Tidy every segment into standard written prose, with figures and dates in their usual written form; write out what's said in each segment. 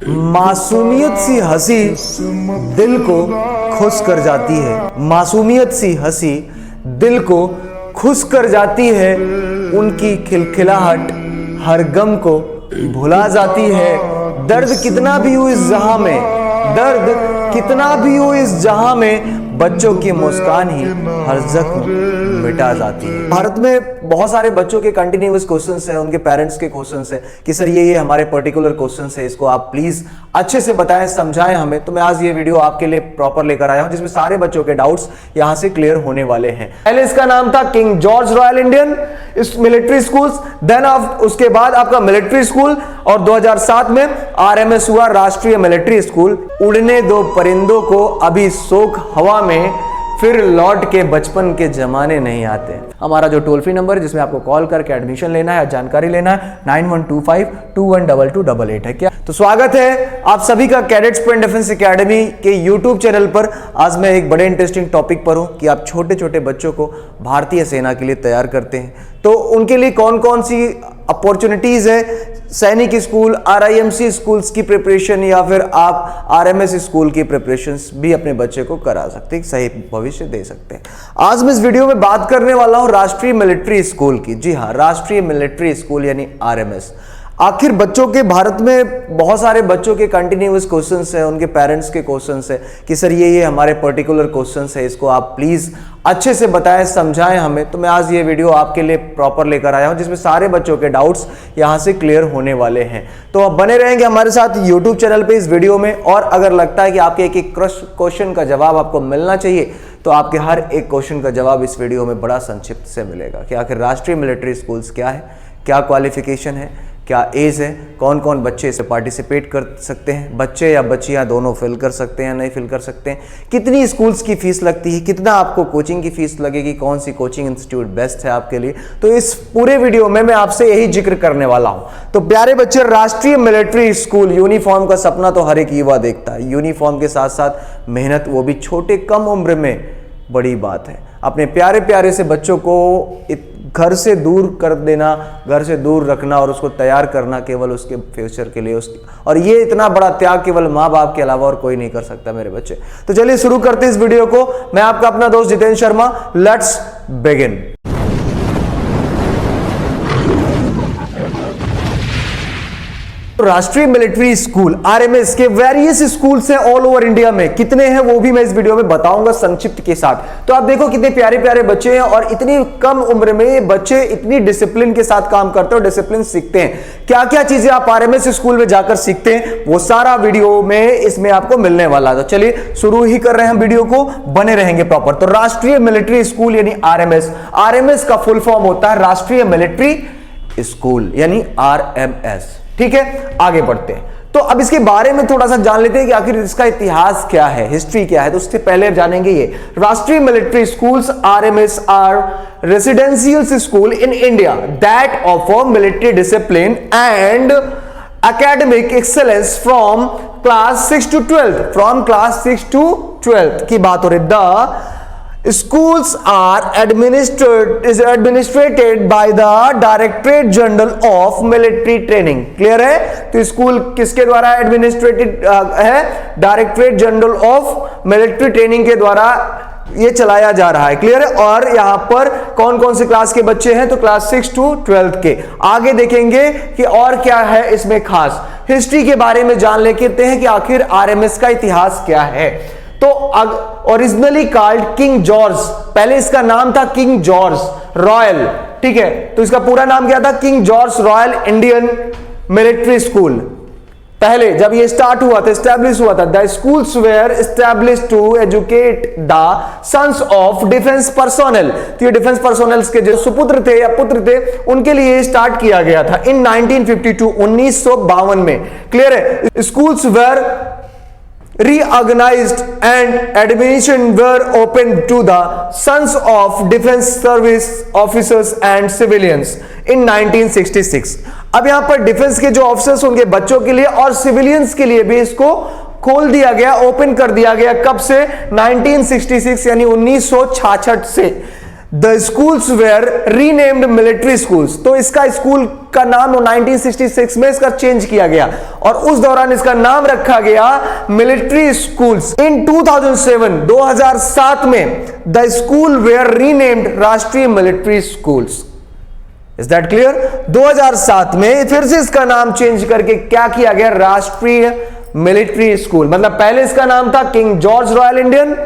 मासूमियत सी हंसी दिल को खुश कर जाती है। मासूमियत सी हंसी दिल को खुश कर जाती है। उनकी खिलखिलाहट हर गम को भुला जाती है। दर्द कितना भी हो इस जहां में, दर्द कितना भी हो इस जहां में, बच्चों की मुस्कान ही हर जख्म मिटा जाती है। भारत में बहुत सारे बच्चों के कंटिन्यूअस क्वेश्चंस हैं, उनके पेरेंट्स के क्वेश्चंस हैं कि सर ये हमारे पर्टिकुलर क्वेश्चंस है, इसको आप प्लीज अच्छे से बताएं, समझाएं हमें। तो मैं आज ये वीडियो आपके लिए प्रॉपर लेकर आया हूं जिसमें सारे बच्चों के डाउट्स यहां से क्लियर होने वाले हैं। पहले इसका नाम था King George Royal Indian military schools, then उसके बाद आपका मिलिट्री स्कूल, और 2007 में आरएमएस हुआ, राष्ट्रीय मिलिट्री स्कूल। उड़ने दो परिंदों को अभी शोक हवा में, फिर लौट के बचपन के जमाने नहीं आते। हमारा जो टोल फ्री नंबर है जिसमें आपको कॉल करके एडमिशन लेना है, जानकारी लेना है, 9125212288 है क्या। तो स्वागत है आप सभी का कैडेट्स पॉइंट डिफेंस एकेडमी के यूट्यूब चैनल पर। आज मैं एक बड़े इंटरेस्टिंग टॉपिक पर हूं कि आप छोटे छोटे बच्चों को भारतीय सेना के लिए तैयार करते हैं, तो उनके लिए कौन कौन सी अपॉर्चुनिटीज है। सैनिक स्कूल, आरआईएमसी स्कूल्स की प्रिपरेशन, या फिर आप आरएमएस स्कूल की प्रिपरेशंस भी अपने बच्चे को करा सकते हैं, सही भविष्य दे सकते हैं। आज मैं इस वीडियो में बात करने वाला हूं राष्ट्रीय मिलिट्री स्कूल की। जी हाँ, राष्ट्रीय मिलिट्री स्कूल यानी आरएमएस। आखिर बच्चों के भारत में बहुत सारे बच्चों के कंटिन्यूअस क्वेश्चंस हैं, उनके पेरेंट्स के क्वेश्चंस हैं कि सर ये हमारे पर्टिकुलर क्वेश्चंस है, इसको आप प्लीज अच्छे से बताएं, समझाएं हमें। तो मैं आज ये वीडियो आपके लिए प्रॉपर लेकर आया हूं जिसमें सारे बच्चों के डाउट्स यहां से क्लियर होने वाले हैं। तो आप बने रहेंगे हमारे साथ यूट्यूब चैनल पे इस वीडियो में। और अगर लगता है कि आपके एक एक क्वेश्चन का जवाब आपको मिलना चाहिए, तो आपके हर एक क्वेश्चन का जवाब इस वीडियो में बड़ा संक्षिप्त से मिलेगा कि आखिर राष्ट्रीय मिलिट्री स्कूल्स क्या है, क्या क्वालिफिकेशन है, क्या एज है, कौन कौन बच्चे इससे पार्टिसिपेट कर सकते हैं, बच्चे या बच्चियां दोनों फिल कर सकते हैं या नहीं फिल कर सकते हैं, कितनी स्कूल्स की फीस लगती है, कितना आपको कोचिंग की फीस लगेगी, कौन सी कोचिंग इंस्टीट्यूट बेस्ट है आपके लिए। तो इस पूरे वीडियो में मैं आपसे यही जिक्र करने वाला हूं। तो प्यारे बच्चे, राष्ट्रीय मिलिट्री स्कूल, यूनिफॉर्म का सपना तो हर एक युवा देखता है। यूनिफॉर्म के साथ साथ मेहनत, वो भी छोटे कम उम्र में, बड़ी बात है। अपने प्यारे प्यारे से बच्चों को घर से दूर कर देना, घर से दूर रखना और उसको तैयार करना केवल उसके फ्यूचर के लिए, और ये इतना बड़ा त्याग केवल माँ बाप के अलावा और कोई नहीं कर सकता मेरे बच्चे। तो चलिए शुरू करते हैं इस वीडियो को। मैं आपका अपना दोस्त Jitendra Sharma. Let's begin. Rashtriya military school RMS के वेरियस स्कूल्स हैं ऑल ओवर इंडिया में। कितने हैं वो भी मैं इस वीडियो में बताऊंगा संक्षिप्त के साथ। तो आप देखो कितने प्यारे प्यारे बच्चे हैं, और इतनी कम उम्र में ये बच्चे इतनी डिसिप्लिन के साथ काम करते हैं और डिसिप्लिन सीखते हैं। क्या क्या चीजें आप आरएमएस स्कूल में जाकर सीखते हैं, वो सारा वीडियो में इसमें आपको मिलने वाला। तो चलिए शुरू ही कर रहे हैं हम वीडियो को, बने रहेंगे प्रॉपर। तो राष्ट्रीय मिलिट्री स्कूल यानी आरएमएस, आरएमएस का फुल फॉर्म होता है राष्ट्रीय मिलिट्री स्कूल यानी आरएमएस। ठीक है, आगे बढ़ते हैं। तो अब इसके बारे में थोड़ा सा जान लेते हैं कि आखिर इसका इतिहास क्या है, हिस्ट्री क्या है। तो उससे पहले जानेंगे ये Rashtriya military schools RMS are residential school in India that offer military discipline and academic excellence from class 6 to 12th, from class 6 to 12th की बात हो रही। The schools are administrated by the Directorate General of Military Training। Clear है? तो school किसके द्वारा administrated है? Directorate general of military training के द्वारा ये चलाया जा रहा है। क्लियर है? और यहां पर कौन कौन से क्लास के बच्चे हैं? तो क्लास 6 टू 12 के। आगे देखेंगे कि और क्या है इसमें खास। हिस्ट्री के बारे में जान लेते हैं कि आखिर आरएमएस का इतिहास क्या है। तो ओरिजिनली कॉल्ड किंग जॉर्ज, पहले इसका नाम था किंग जॉर्ज रॉयल। ठीक है, तो इसका पूरा नाम क्या था? King George Royal Indian military school. पहले जब ये स्टार्ट हुआ था, एस्टैब्लिश हुआ था, the schools were establish to educate the sons of defence personnel. तो ये डिफेंस पर्सोनल के जो सुपुत्र थे या पुत्र थे, उनके लिए स्टार्ट किया गया था इन 1952, 1952 में। क्लियर है? Schools were reorganized and admission were open to the sons of defense service officers and civilians in 1966। अब यहां पर डिफेंस के जो ऑफिसर्स उनके बच्चों के लिए और सिविलियंस के लिए भी इसको खोल दिया गया, ओपन कर दिया गया। कब से? 1966 यानी 1966 से। The schools were renamed military schools. तो इसका स्कूल का नाम 1966 में इसका चेंज किया गया और उस दौरान इसका नाम रखा गया मिलिट्री स्कूल्स। इन 2007 में द स्कूल वेयर रीनेम्ड राष्ट्रीय military schools. Is that clear? 2007 में फिर से इसका नाम चेंज करके क्या किया गया? राष्ट्रीय मिलिट्री स्कूल। मतलब पहले इसका नाम था King George Royal Indian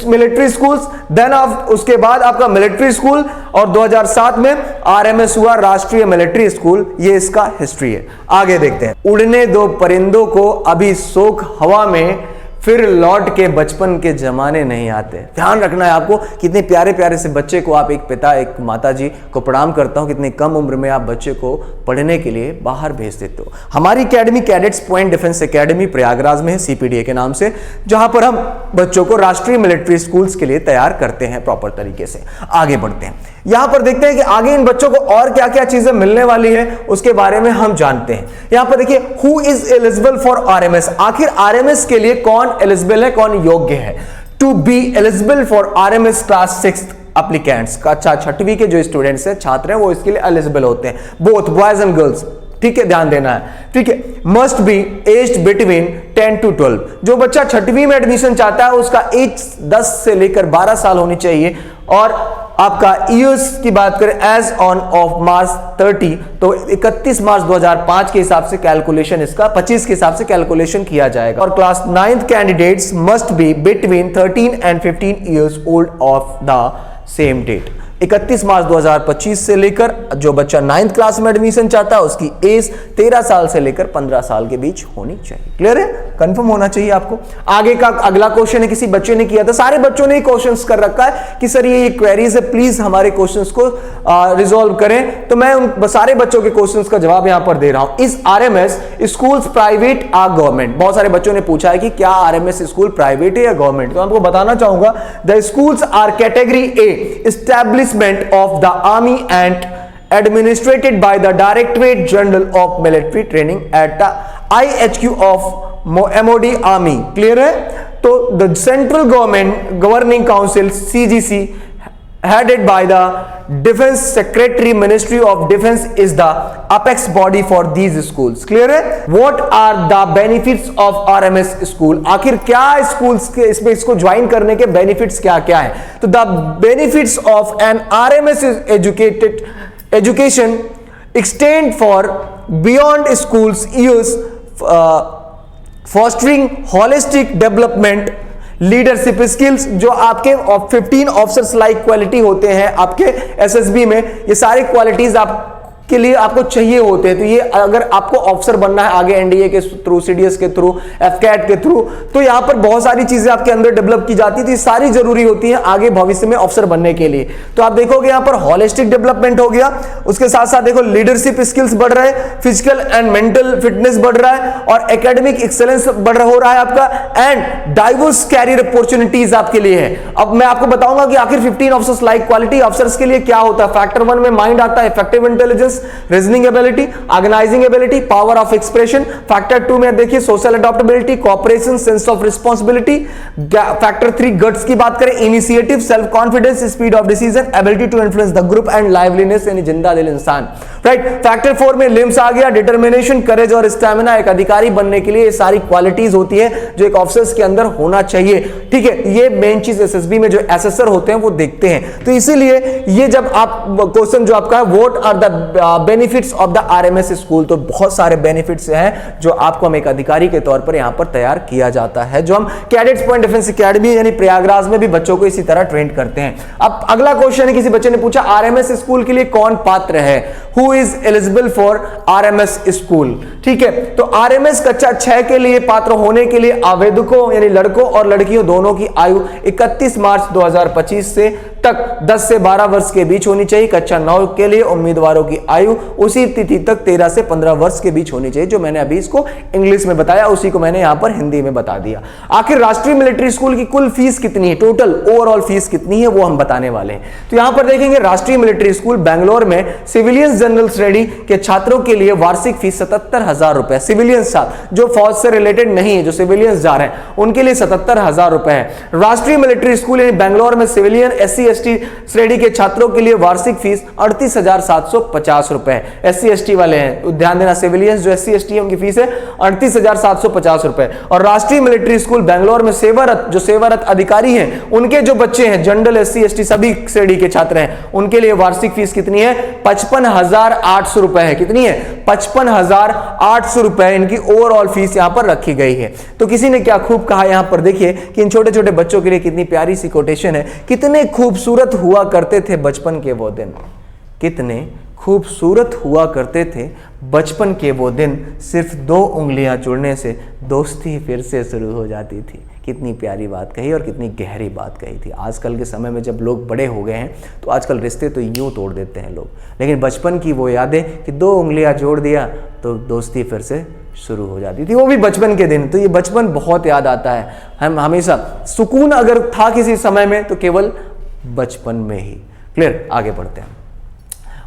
military schools, then उसके बाद आपका मिलिट्री स्कूल, और 2007 में आरएमएस हुआ राष्ट्रीय मिलिट्री स्कूल। ये इसका हिस्ट्री है। आगे देखते हैं। उड़ने दो परिंदों को अभी शोक हवा में, फिर लौट के बचपन के जमाने नहीं आते। ध्यान रखना है आपको, कितने प्यारे प्यारे से बच्चे को आप, एक पिता एक माता जी को प्रणाम करता हूं, कितनी कम उम्र में आप बच्चे को पढ़ने के लिए बाहर भेज देते हो। हमारी academy cadets point defence academy Prayagraj में है, सीपीडीए के नाम से, जहां पर हम बच्चों को राष्ट्रीय मिलिट्री स्कूल्स के लिए तैयार करते हैं प्रॉपर तरीके से। आगे बढ़ते हैं, यहां पर देखते हैं कि आगे इन बच्चों को और क्या क्या चीजें मिलने वाली है, उसके बारे में हम जानते हैं। यहां पर देखिए, who is eligible for RMS. आखिर आरएमएस के लिए कौन एलिजिबल है, कौन योग्य है? To be eligible for RMS class 6 applicants का, 6वीं के जो स्टूडेंट्स हैं, छात्र हैं, वो इसके लिए एलिजिबल होते हैं, बोथ बॉयज एंड गर्ल्स। ठीक है, ध्यान देना है। ठीक है, must be aged between 10 to 12। जो बच्चा 6वीं में एडमिशन चाहता है उसका एज 10 से लेकर 12 साल होनी चाहिए। और आपका ईयर्स की बात करें, एज ऑन ऑफ मार्च 30, तो 31 मार्च 2005 के हिसाब से कैलकुलेशन, इसका 25 के हिसाब से कैलकुलेशन किया जाएगा। और class 9th candidates must be between 13 and 15 years old of the same date. 31 मार्च 2025 से लेकर जो बच्चा 9th क्लास में एडमिशन चाहता है उसकी एज 13 साल से लेकर 15 साल के बीच होनी चाहिए। क्लियर है? कंफर्म होना चाहिए आपको। आगे का अगला क्वेश्चन है, किसी बच्चे ने किया था, सारे बच्चों ने क्वेश्चंस कर रखा है कि सर ये क्वेरीज है, प्लीज हमारे क्वेश्चंस को रिजॉल्व करें। तो मैं उन सारे बच्चों के क्वेश्चंस का जवाब यहां पर दे रहा हूं। इस आरएमएस स्कूल्स प्राइवेट आ गवर्नमेंट? बहुत सारे बच्चों ने पूछा है कि क्या आरएमएस स्कूल प्राइवेट है या गवर्नमेंट। तो आपको बताना चाहूंगा, the schools are category A, establishment of the army and administrated by the Directorate General of Military Training at the IHQ of MOD Army। Clear है? तो the Central Government Governing Council CGC headed by the Defense Secretary Ministry of Defense is the apex body for these schools। Clear है? What are the benefits of RMS school? आखिर क्या schools के इसमें इसको join करने के benefits क्या क्या है? तो the benefits of an RMS education extend for beyond schools years, fostering holistic development, leadership skills, जो आपके 15 ऑफिसर्स लाइक क्वालिटी होते हैं आपके एसएसबी में, ये सारी क्वालिटीज आप के लिए आपको चाहिए होते हैं। तो ये अगर आपको ऑफिसर बनना है आगे एनडीए के थ्रू, सीडीएस के थ्रू, एफकैट के थ्रू, तो यहां पर बहुत सारी चीजें आपके अंदर डेवलप की जाती थी, सारी जरूरी होती है आगे भविष्य में ऑफिसर बनने के लिए। तो आप देखोगे यहां पर होलिस्टिक डेवलपमेंट हो गया, उसके साथ साथ देखो लीडरशिप स्किल्स बढ़ रहे हैं, फिजिकल एंड मेंटल फिटनेस बढ़ रहा है, और एकेडमिक एक्सेलेंस हो रहा है आपका, एंड डाइवर्स कैरियर अपॉर्चुनिटीज आपके लिए है। अब मैं आपको बताऊंगा कि आखिर 15 ऑफिसर्स लाइक क्वालिटी ऑफिसर्स के लिए क्या होता है। फैक्टर 1 में माइंड आता है, effective intelligence, reasoning ability, organising ability, power of expression. Factor 2 में देखिए social adaptability, cooperation, sense of responsibility. Factor 3 guts की बात करें, initiative, self confidence, speed of decision, ability to influence the group and liveliness, यानी जिंदा दिल इंसान। Right. Factor 4 में लिम्स आ गया, डिटर्मिनेशन, करेज और स्टैमिना। एक अधिकारी बनने के लिए ये सारी क्वालिटीज होती है जो एक ऑफिसर्स के अंदर होना चाहिए। ठीक है, ये मेन चीज एसएसबी में जो एसेसर होते हैं वो देखते हैं। तो इसीलिए ये जब आप क्वेश्चन जो आपका है, what are the benefits of the RMS school, तो बहुत सारे बेनिफिट्स हैं जो आपको हम एक अधिकारी के तौर पर यहां पर तैयार किया जाता है, जो हम कैडेट्स पॉइंट डिफेंस एकेडमी यानी प्रयागराज में भी बच्चों को इसी तरह ट्रेन करते हैं। अब अगला क्वेश्चन है, किसी बच्चे ने पूछा आरएमएस स्कूल के लिए कौन पात्र है, who is eligible for RMS school. ठीक है, तो आरएमएस कक्षा 6 के लिए पात्र होने के लिए आवेदकों यानी लड़कों और लड़कियों दोनों की आयु 31 मार्च 2025 से तक 10 से 12 वर्ष के बीच होनी चाहिए। कक्षा 9 के लिए उम्मीदवारों की आयु उसी तिथि तक 13 से 15 वर्ष के बीच होनी चाहिए। जो मैंने अभी इसको इंग्लिश में बताया उसी को मैंने यहां पर हिंदी में बता दिया। आखिर राष्ट्रीय मिलिट्री स्कूल की कुल फीस कितनी है, टोटल ओवरऑल फीस कितनी है, वो हम बताने वाले हैं। तो यहां पर देखेंगे राष्ट्रीय मिलिट्री स्कूल बेंगलोर में सिविलियन जनरल स्टडी के छात्रों के लिए वार्षिक फीस 77,000 रुपए। सिविलियन छात्र जो फौज से रिलेटेड नहीं है, जो सिविलियंस जा रहे हैं उनके लिए 77,000 रुपए है। राष्ट्रीय मिलिट्री स्कूल यानी बेंगलोर में सिविलियन SC SC/ST श्रेणी के छात्रों के लिए वार्षिक फीस 38,750 रुपए। SC/ST वाले हैं, ध्यान देना, सिविलियंस जो SC/ST है उनकी फीस है 38,750 रुपए। और राष्ट्रीय मिलिट्री स्कूल बेंगलोर में सेवारत, जो सेवारत अधिकारी हैं, उनके जो बच्चे हैं, जनरल SC/ST सभी श्रेणी के छात्र हैं, उनके लिए वार्षिक फीस कितनी है? 55,800 रुपए है। कितनी है? 55,800 रुपए इनकी ओवरऑल फीस यहां पर रखी गई है। तो किसी ने क्या खूब कहा यहां पर, देखिए कि इन छोटे छोटे बच्चों के लिए कितनी प्यारी सी कोटेशन है। कितने खूबसूरत हुआ करते थे बचपन के वो दिन, कितने खूबसूरत हुआ करते थे बचपन के वो दिन, सिर्फ 2 उंगलियां जुड़ने से दोस्ती फिर से शुरू हो जाती थी। कितनी प्यारी बात कही और कितनी गहरी बात कही थी। आजकल के समय में जब लोग बड़े हो गए हैं तो आजकल रिश्ते तो यूं तोड़ देते हैं लोग, लेकिन बचपन की वो यादें कि 2 उंगलियां जोड़ दिया तो दोस्ती फिर से शुरू हो जाती थी, वो भी बचपन के दिन। तो ये बचपन बहुत याद आता है। हम हमेशा सुकून अगर था किसी समय में तो केवल बचपन में ही। क्लियर? आगे बढ़ते हैं।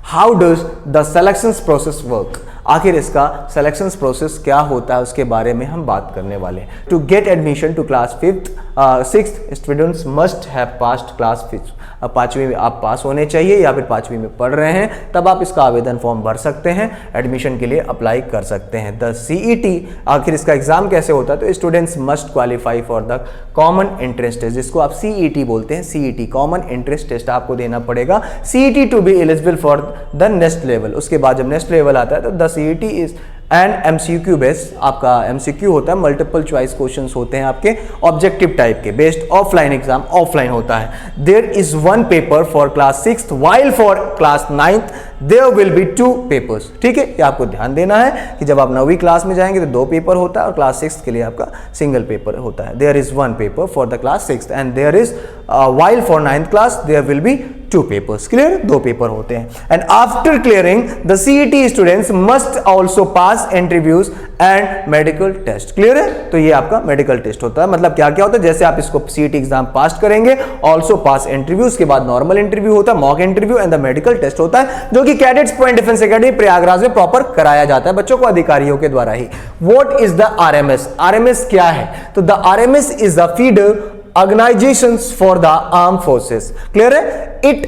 How does the selection process work? आखिर इसका सिलेक्शन प्रोसेस क्या होता है उसके बारे में हम बात करने वाले हैं। To get admission to class 6th students must have passed class 5th। अब 5वीं में आप पास होने चाहिए या फिर 5वीं में पढ़ रहे हैं, तब आप इसका आवेदन फॉर्म भर सकते हैं, एडमिशन के लिए अप्लाई कर सकते हैं। द CET, आखिर इसका एग्जाम कैसे होता है? तो students must qualify for the common entrance test, जिसको आप CET बोलते हैं। CET कॉमन एंट्रेंस टेस्ट आपको देना पड़ेगा CET to be eligible for the next level. उसके बाद जब नेक्स्ट लेवल आता है तो the CET is and MCQ based, आपका MCQ होता है, मल्टीपल चॉइस क्वेश्चंस होते हैं आपके ऑब्जेक्टिव टाइप के, बेस्ड ऑफलाइन एग्जाम ऑफलाइन होता है। There is 1 paper for class 6th while for class 9th there will be 2 papers. ठीक है, ये आपको ध्यान देना है कि जब आप 9वीं क्लास में जाएंगे तो 2 पेपर होता है और क्लास 6th के लिए आपका सिंगल पेपर होता है। There is 1 paper for the class 6th and there is while for 9th class there will be 2 papers. Clear? 2 paper होते हैं। And after clearing the CET students must also pass interviews and medical test. Clear है? तो ये आपका medical test होता है। मतलब क्या क्या होता है? जैसे आप इसको CET एग्जाम पास करेंगे, ऑल्सो पास इंटरव्यूज के बाद नॉर्मल इंटरव्यू होता है, mock interview and the medical test होता है, जो कि cadets point defence academy Prayagraj में प्रॉपर कराया जाता है बच्चों को, अधिकारियों के द्वारा ही। What is the RMS? RMS क्या है? तो the RMS is the feeder organizations for the armed forces. Clear है? It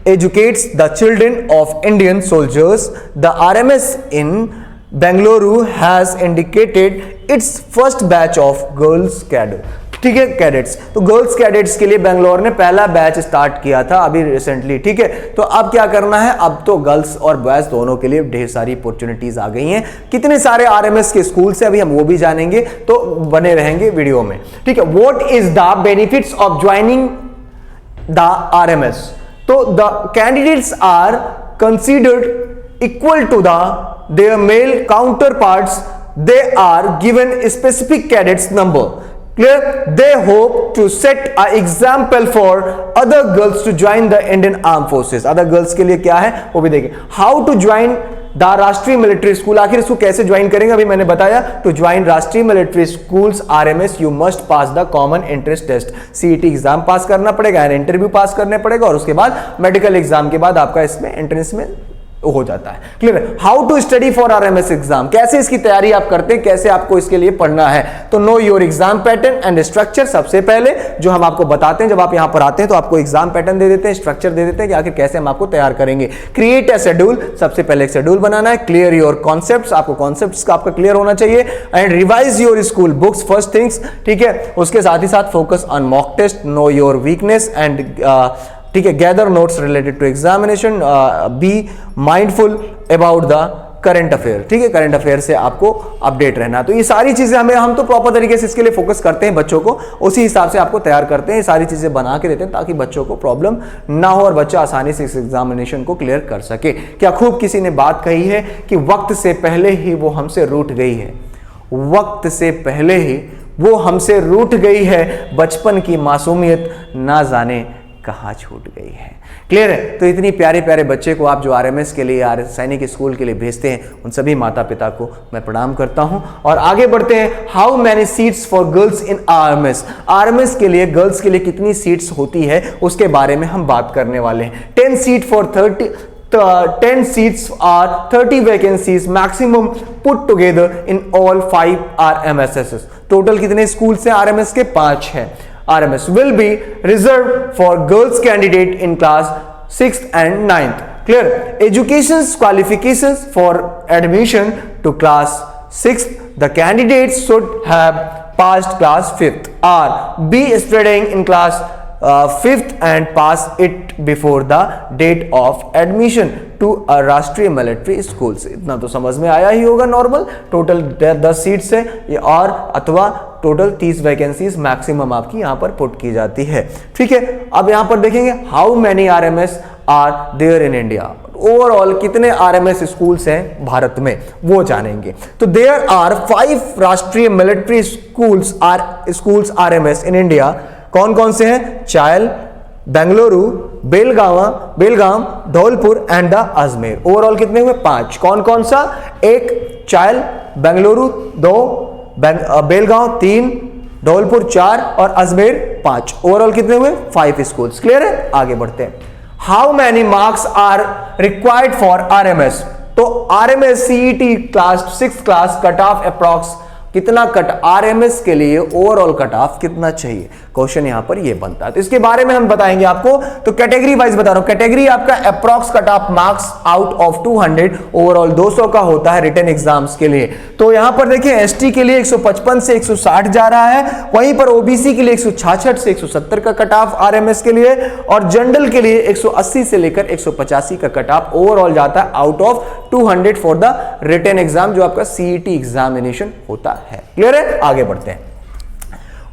educates the children of Indian soldiers. The RMS in Bengaluru has indicated its first batch of girls cadet. ठीक है, cadets. तो girls cadets के लिए बेंगलोर ने पहला batch start किया था अभी रिसेंटली। ठीक है, तो अब क्या करना है? अब तो गर्ल्स और बॉयज दोनों के लिए ढेर सारी अपॉर्चुनिटीज आ गई हैं। कितने सारे RMS के स्कूल से अभी हम वो भी जानेंगे, तो बने रहेंगे वीडियो में। ठीक है, what is the benefits of joining the RMS? तो the candidates are considered equal to their male counterparts. They are given specific cadets number. Clear? They hope to set an example for other girls to join the Indian Armed Forces. Other girls के लिए क्या है वो भी देखें। How to join the Rashtriya military school? आखिर इसको कैसे ज्वाइन करेंगे? अभी मैंने बताया, to join Rashtriya military schools RMS you must pass the common entrance test. CET exam pass करना पड़ेगा, इंटरव्यू पास करने पड़ेगा और उसके बाद मेडिकल एग्जाम के बाद आपका इसमें एंट्रेंस में हो जाता है। क्लियर है? How to study for RMS exam? कैसे इसकी तैयारी आप करते हैं, कैसे आपको इसके लिए पढ़ना है? तो know your exam pattern and structure. सबसे पहले जो हम आपको बताते हैं, जब आप यहां पर आते हैं तो आपको एग्जाम पैटर्न दे देते हैं, स्ट्रक्चर दे देते हैं कि आखिर कैसे हम आपको तैयार करेंगे। क्रिएट ए शेड्यूल, सबसे पहले एक शेड्यूल बनाना है। क्लियर योर कॉन्सेप्ट्स, आपको कॉन्सेप्ट्स का आपका क्लियर होना चाहिए। And revise your school books first things. ठीक है, उसके साथ ही साथ focus on mock test, know your weakness and ठीक है, gather notes related to examination, be mindful about the current affair. ठीक है, करंट अफेयर से आपको अपडेट रहना। तो ये सारी चीजें हम तो प्रॉपर तरीके से इसके लिए फोकस करते हैं बच्चों को, उसी हिसाब से आपको तैयार करते हैं, ये सारी चीजें बना के देते हैं ताकि बच्चों को प्रॉब्लम ना हो और बच्चा आसानी से इस एग्जामिनेशन को क्लियर कर सके। क्या खूब किसी ने बात कही है कि वक्त से पहले ही वो हमसे रूठ गई है, वक्त से पहले ही वो हमसे रूठ गई है, बचपन की मासूमियत ना जाने कहां छूट गई है। क्लियर है? तो इतनी प्यारे प्यारे बच्चे को आप जो RMS के लिए, सैनिक स्कूल के लिए भेजते हैं, उन सभी माता पिता को मैं प्रणाम करता हूं। और आगे बढ़ते हैं। How many seats for girls in RMS? RMS के लिए गर्ल्स के लिए कितनी सीट्स होती है उसके बारे में हम बात करने वाले हैं। 10 seat for 10 seats are 30 vacancies maximum put together in all 5 RMSs। Total कितने स्कूल से RMS के? 5 है। RMS will be reserved for girls candidate in class 6th and 9th. Clear? Education's qualifications for admission to class 6th, the candidates should have passed class 5th or be studying in class 5th and pass it before the date of admission to a राष्ट्रीय military school से। इतना तो समझ में आया ही होगा। Normal total 10 seats है और अथवा टोटल 30 वैकेंसीज मैक्सिमम आपकी यहां पर पुट की जाती है। ठीक है, अब यहां पर देखेंगे how many RMS are there in India. Overall कितने RMS स्कूल्स हैं भारत में वो जानेंगे। तो there are 5 Rashtriya military schools RMS in India. कौन कौन से हैं? Chail, Bengaluru, Belgaum, Dholpur and the Ajmer. Overall कितने हुए? 5। कौन कौन सा? 1 चायल, बेंगलुरु 2, बेलगाम 3, धौलपुर 4 और अजमेर 5। ओवरऑल कितने हुए? 5 स्कूल्स। क्लियर है? आगे बढ़ते हैं। How many marks are required for RMS? तो RMS CET class 6 class cut off approx कितना RMS के लिए ओवरऑल कट ऑफ कितना चाहिए? क्वेश्चन यहां पर ये बनता है, तो इसके बारे में हम बताएंगे आपको। तो कैटेगरी वाइज बता रहा हूं। कैटेगरी आपका approx cut off marks out of 200 overall 200 का होता है रिटन एग्जाम्स के लिए। तो यहां पर देखिए ST के लिए 155 से 160 जा रहा है, वहीं पर OBC के लिए 166 से 170 का कट ऑफ RMS के लिए, और जनरल के लिए 180 से लेकर 185 का कट ऑफ ओवरऑल जाता है out of 200 for the written exam, जो आपका CET एग्जामिनेशन होता है। क्लियर है? आगे बढ़ते हैं।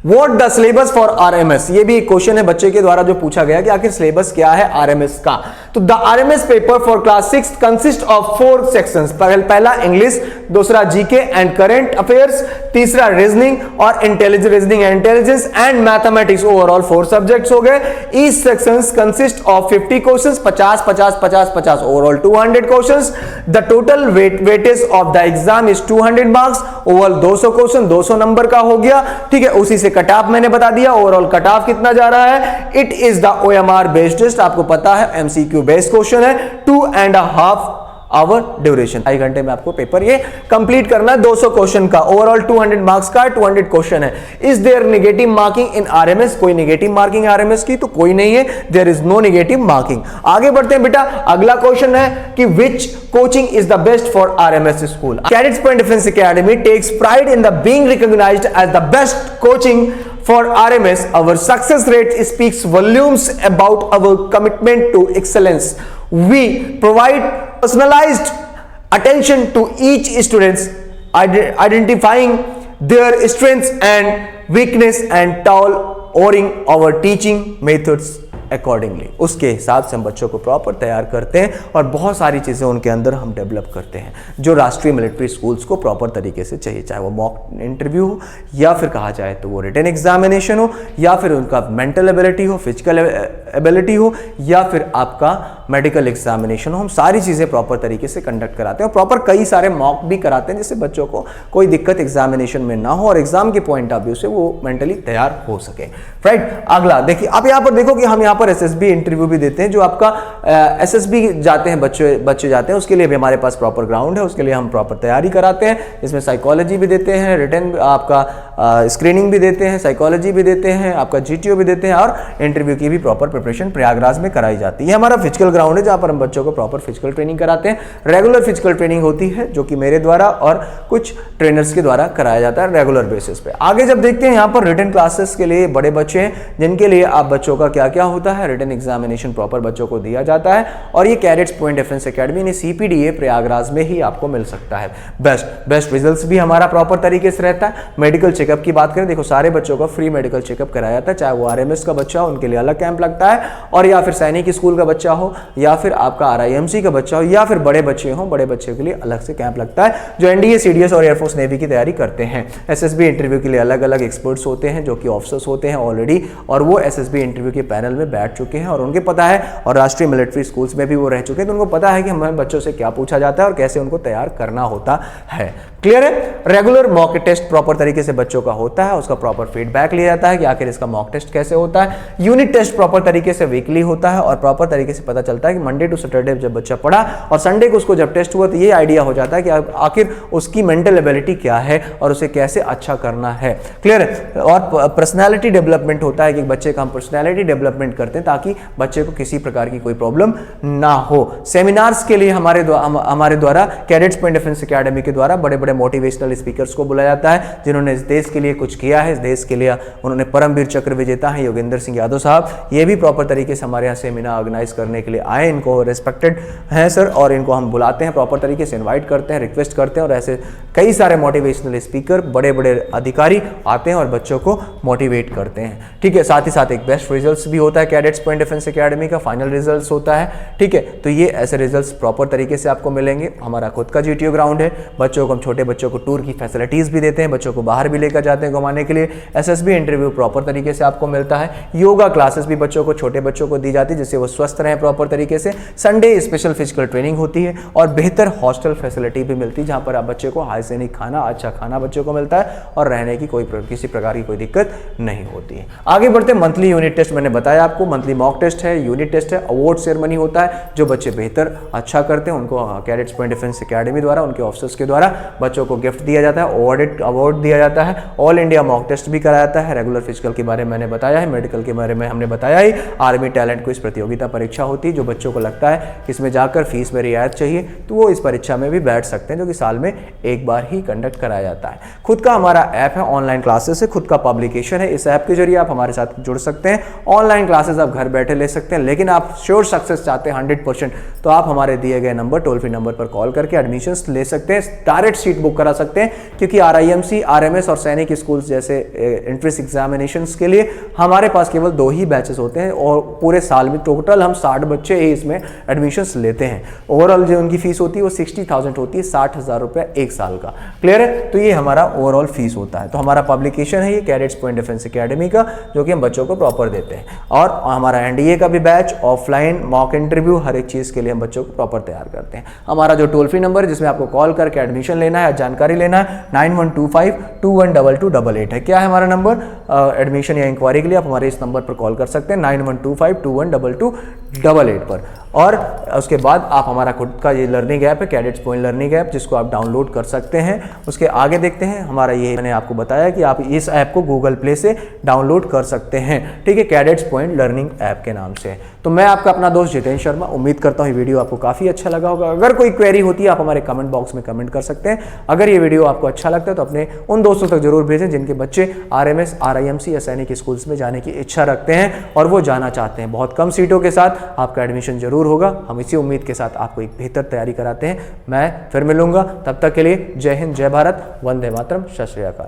What the syllabus for RMS? ये भी एक क्वेश्चन है बच्चे के द्वारा जो पूछा गया कि आखिर सिलेबस क्या है RMS का। तो the RMS paper for class 6 consist of 4 sections. पहला इंग्लिश, दूसरा GK एंड करंट अफेयर्स, तीसरा रीजनिंग और reasoning and intelligence and mathematics. Overall 4 subjects हो गए। Each sections consist of 50 questions, 50 overall 200 questions. The total weightage of the exam is 200 marks. Overall 200 question 200 number का हो गया। ठीक है, उसी से कट ऑफ मैंने बता दिया। ओवरऑल कट ऑफ कितना जा रहा है? It is the OMR based test, आपको पता है MCQ बेस्ड क्वेश्चन है। 2.5 आवर ड्यूरेशन, 2.5 घंटे में आपको पेपर ये कंप्लीट करना है। 200 क्वेश्चन का ओवरऑल 200 मार्क्स का 200 क्वेश्चन है। Is there negative marking in RMS? कोई नेगेटिव मार्किंग RMS की तो कोई नहीं है, there is no negative marking. आगे बढ़ते हैं बेटा। अगला क्वेश्चन है कि which coaching is the best for RMS school? Cadets point defence academy takes pride in the being recognised as the best coaching for RMS. Our success rate speaks volumes about our commitment to excellence. We provide personalized attention to each student, identifying their strengths and weakness and tailoring our teaching methods accordingly. उसके हिसाब से हम बच्चों को proper तैयार करते हैं और बहुत सारी चीज़ें उनके अंदर हम डेवलप करते हैं जो राष्ट्रीय मिलिट्री स्कूल्स को प्रॉपर तरीके से चाहिए, चाहे वो मॉक इंटरव्यू हो या फिर कहा जाए तो वो रिटन एग्जामिनेशन हो या फिर उनका मेंटल एबिलिटी हो, फिजिकल एबिलिटी हो या फिर आपका मेडिकल एग्जामिनेशन हो। हम सारी चीज़ें प्रॉपर तरीके से कंडक्ट कराते हैं और प्रॉपर कई सारे मॉक भी कराते हैं जिससे बच्चों को कोई दिक्कत एग्जामिनेशन में ना हो और एग्जाम के पॉइंट ऑफ व्यू से वो मेंटली तैयार हो सके। राइट, अगला देखिए, आप यहाँ पर देखो कि हम यहाँ पर SSB इंटरव्यू भी देते हैं। जो आपका SSB जाते हैं बच्चे जाते हैं, उसके लिए भी हमारे पास प्रॉपर ग्राउंड है, उसके लिए हम प्रॉपर तैयारी कराते हैं। इसमें साइकोलॉजी भी देते हैं, रिटन आपका स्क्रीनिंग भी देते हैं, साइकोलॉजी भी देते हैं, आपका GTO भी देते हैं और इंटरव्यू की भी प्रॉपर प्रिपरेशन प्रयागराज में कराई जाती है। हमारा फिजिकल ग्राउंड है जहाँ पर हम बच्चों को प्रॉपर फिजिकल ट्रेनिंग कराते हैं। रेगुलर फिजिकल ट्रेनिंग होती है जो कि मेरे द्वारा और कुछ ट्रेनर्स के द्वारा कराया जाता है रेगुलर बेसिस पे। आगे जब देखते हैं यहाँ पर रिटन क्लासेस के लिए बड़े बच्चे हैं जिनके लिए आप बच्चों का क्या क्या होता है, रिटन एग्जामिनेशन प्रॉपर बच्चों को दिया जाता है और ये कैडेट्स पॉइंट डिफेंस एकेडमी ने CPDA प्रयागराज में ही आपको मिल सकता है। बेस्ट रिजल्ट्स भी हमारा प्रॉपर तरीके से रहता है। मेडिकल चेकअप की बात करें, देखो सारे बच्चों का फ्री मेडिकल चेकअप कराया जाता है, चाहे वो RMS का बच्चा हो उनके लिए अलग कैंप लगता है और या फिर सैनिक स्कूल का बच्चा हो या फिर आपका RIMC का बच्चा हो या फिर बड़े बच्चे हो, बड़े बच्चे के लिए अलग से कैंप लगता है जो NDA CDS और एयरफोर्स नेवी की तैयारी करते हैं। SSB इंटरव्यू के लिए अलग अलग एक्सपर्ट्स होते हैं जो कि ऑफिसर्स होते हैं ऑलरेडी और वो SSB इंटरव्यू के पैनल में बैठ चुके हैं और उनके पता है और राष्ट्रीय मिलिट्री स्कूल्स में भी वो रह चुके हैं, तो उनको पता है कि हमें बच्चों से क्या पूछा जाता है और कैसे उनको तैयार करना होता है। क्लियर है? रेगुलर मॉक टेस्ट प्रॉपर तरीके से बच्चों का होता है, उसका प्रॉपर फीडबैक लिया जाता है कि आखिर इसका मॉक टेस्ट कैसे होता है। यूनिट टेस्ट प्रॉपर तरीके से वीकली होता है और प्रॉपर तरीके से पता चलता है कि मंडे टू सैटरडे जब बच्चा पढ़ा और संडे को उसको जब टेस्ट हुआ तो ये आइडिया हो जाता है कि आखिर उसकी मेंटल एबिलिटी क्या है और उसे कैसे अच्छा करना है। क्लियर है? और पर्सनैलिटी डेवलपमेंट होता है कि बच्चे का हम पर्सनैलिटी डेवलपमेंट करते हैं ताकि बच्चे को किसी प्रकार की कोई प्रॉब्लम ना हो। सेमिनार्स के लिए हमारे द्वारा कैडेट्स पॉइंट डिफेंस एकेडमी के द्वारा बड़े बड़े मोटिवेशनल स्पीकर्स को बुलाया जाता है जिन्होंने इस देश के लिए कुछ किया है। इस देश के लिए उन्होंने परमवीर चक्र विजेता है योगेंद्र सिंह यादव साहब, ये भी प्रॉपर तरीके से हमारे यहाँ सेमिनार ऑर्गेनाइज करने के लिए आए। इनको रिस्पेक्टेड हैं सर और इनको हम बुलाते हैं, प्रॉपर तरीके से इन्वाइट करते हैं, रिक्वेस्ट करते हैं और ऐसे कई सारे मोटिवेशनल स्पीकर बड़े बड़े अधिकारी आते हैं और बच्चों को मोटिवेट करते हैं। ठीक है, साथ ही साथ एक बेस्ट रिजल्ट्स भी होता है कैडेट्स पॉइंट डिफेंस एकेडमी का, फाइनल रिजल्ट्स होता है। ठीक है, तो ये ऐसे रिजल्ट्स प्रॉपर तरीके से आपको मिलेंगे। हमारा खुद का जीटीओ ग्राउंड है, बच्चों को हम छोटे बच्चों को टूर की फैसिलिटीज भी देते हैं, बच्चों को बाहर भी लेकर जाते हैं घुमाने के लिए। एसएसबी इंटरव्यू प्रॉपर तरीके से आपको मिलता है। योगा क्लासेस भी बच्चों को, छोटे बच्चों को दी जाती है जिससे वो स्वस्थ रहें प्रॉपर तरीके से। संडे स्पेशल फिजिकल ट्रेनिंग होती है और बेहतर हॉस्टल फैसिलिटी भी मिलती है जहां पर आप बच्चे को हाइजीनिक खाना, अच्छा खाना बच्चों को मिलता है और रहने की किसी प्रकार की कोई दिक्कत नहीं होती है। आगे बढ़ते मंथली यूनिट टेस्ट, मैंने बताया आपको मंथली मॉक टेस्ट है, यूनिट टेस्ट है, अवार्ड सेरेमनी होता है। जो बच्चे बेहतर अच्छा करते हैं उनको कैडेट्स पॉइंट डिफेंस एकेडमी द्वारा, उनके ऑफिसर्स के द्वारा बच्चों को गिफ्ट दिया जाता है, अवार्ड दिया जाता है। ऑल इंडिया मॉक टेस्ट भी कराया जाता है। रेगुलर फिजिकल के बारे में मैंने बताया है, मेडिकल के बारे में हमने बताया ही। आर्मी टैलेंट को इस प्रतियोगिता परीक्षा होती है। जो बच्चों को लगता है कि इसमें जाकर फीस में रियायत चाहिए तो वो इस परीक्षा में भी बैठ सकते हैं, जो कि साल में एक बार ही कंडक्ट कराया जाता है। खुद का हमारा ऐप है, ऑनलाइन क्लासेस है, खुद का पब्लिकेशन है। इस ऐप के जरिए आप हमारे साथ जुड़ सकते हैं। ऑनलाइन क्लासेस आप घर बैठे ले सकते हैं, लेकिन आप श्योर सक्सेस चाहते हैं 100%, तो आप हमारे दिए गए नंबर, टोल फ्री नंबर पर कॉल करके एडमिशंस ले सकते हैं, डायरेक्ट सीट बुक करा सकते हैं। क्योंकि RIMC, RMS और सैनिक स्कूल जैसे एंट्रेंस एग्जामिनेशंस के लिए हमारे पास केवल 2 ही बैचेस होते हैं और पूरे साल में टोटल हम 60 बच्चे ही इसमें एडमिशंस लेते हैं। ओवरऑल जो उनकी फीस होती है वो 60,000 होती है, 60,000 रुपये एक साल का। क्लियर है? तो ये हमारा ओवरऑल फीस होता है। तो हमारा पब्लिकेशन है ये कैडेट्स पॉइंट डिफेंस एकेडमी का, जो कि हम बच्चों को प्रॉपर देते हैं। और हमारा NDA का भी बैच, ऑफलाइन मॉक इंटरव्यू, हर एक चीज़ के लिए हम बच्चों को प्रॉपर तैयार करते हैं। हमारा जो टोल फ्री नंबर है जिसमें आपको कॉल करके एडमिशन लेना है, जानकारी लेना है, 9125212288 है। क्या है हमारा नंबर? एडमिशन या इंक्वायरी के लिए आप हमारे इस नंबर पर कॉल कर सकते हैं 9125212288 पर। और उसके बाद आप हमारा खुद का ये लर्निंग ऐप है कैडेट्स पॉइंट लर्निंग ऐप, जिसको आप डाउनलोड कर सकते हैं। उसके आगे देखते हैं हमारा ये, मैंने आपको बताया कि आप इस ऐप को गूगल प्ले से डाउनलोड कर सकते हैं। ठीक है, कैडेट्स पॉइंट लर्निंग ऐप के नाम से। तो मैं आपका अपना दोस्त जितेंद्र शर्मा, उम्मीद करता हूँ ये वीडियो आपको काफ़ी अच्छा लगा होगा। अगर कोई क्वेरी होती है आप हमारे कमेंट बॉक्स में कमेंट कर सकते हैं। अगर ये वीडियो आपको अच्छा लगता है तो अपने उन दोस्तों तक जरूर भेजें जिनके बच्चे RMS, RIMC या सैनिक स्कूल्स में जाने की इच्छा रखते हैं और वो जाना चाहते हैं। बहुत कम सीटों के साथ आपका एडमिशन जरूर होगा। हम इसी उम्मीद के साथ आपको एक बेहतर तैयारी कराते हैं। मैं फिर मिलूंगा, तब तक के लिए जय हिंद, जय भारत, वंदे मातरम, सत श्री अकाल।